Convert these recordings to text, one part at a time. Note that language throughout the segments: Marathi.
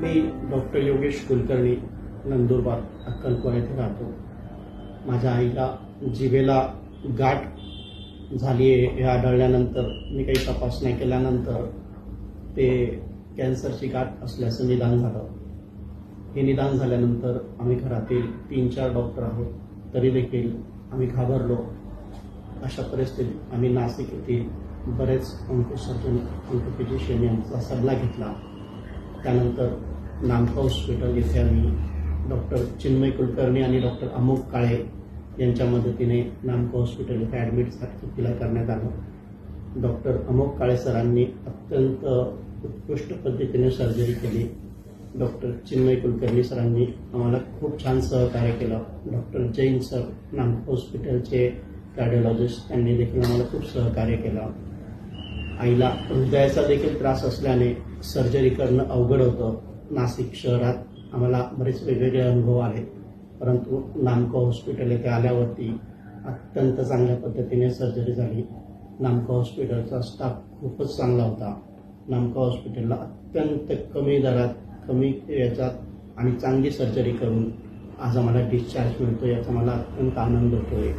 मी डॉक्टर योगेश कुलकर्णी, नंदुरबार, अक्कलकोट येथे राहतो. माझ्या आईला जिभेला गाठ झाली आहे हे आढळल्यानंतर मी काही तपासण्या केल्यानंतर ते कॅन्सरची गाठ असल्याचं निदान झालं. हे निदान झाल्यानंतर आम्ही घरातील 3-4 डॉक्टर आहोत, तरी देखील आम्ही घाबरलो. अशा परिस्थितीत आम्ही नाशिक येथील बरेच ऑन्कोसर्जन, ऑन्कोफिजिशियन यांचा सल्ला घेतला. त्यानंतर नामका हॉस्पिटल येथे आम्ही डॉक्टर चिन्मय कुलकर्णी आणि डॉक्टर अमोक काळे यांच्या मदतीने नामका हॉस्पिटल येथे ॲडमिट करण्यात आलं. डॉक्टर अमोक काळे सरांनी अत्यंत उत्कृष्ट पद्धतीने सर्जरी केली. डॉक्टर चिन्मय कुलकर्णी सरांनी आम्हाला खूप छान सहकार्य केलं. डॉक्टर जैन सर, नामका हॉस्पिटलचे कार्डिओलॉजिस्ट, त्यांनी देखील आम्हाला खूप सहकार्य केलं. आईला हृदयाचा देखील त्रास असल्याने सर्जरी करणं अवघड होतं. नाशिक शहरात आम्हाला बरेच वेगवेगळे अनुभव आले, परंतु नामका हॉस्पिटल येथे आल्यावरती अत्यंत चांगल्या पद्धतीने सर्जरी झाली. नामका हॉस्पिटलचा स्टाफ खूपच चांगला होता. नामका हॉस्पिटलला अत्यंत कमी दरात, कमी याच्यात आणि चांगली सर्जरी करून आज आम्हाला डिस्चार्ज मिळतो, याचा मला अत्यंत आनंद होतोय.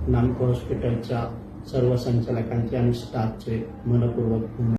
नामका हॉस्पिटलच्या सर्व संचालकांचे आणि स्टाफचे मनपूर्वक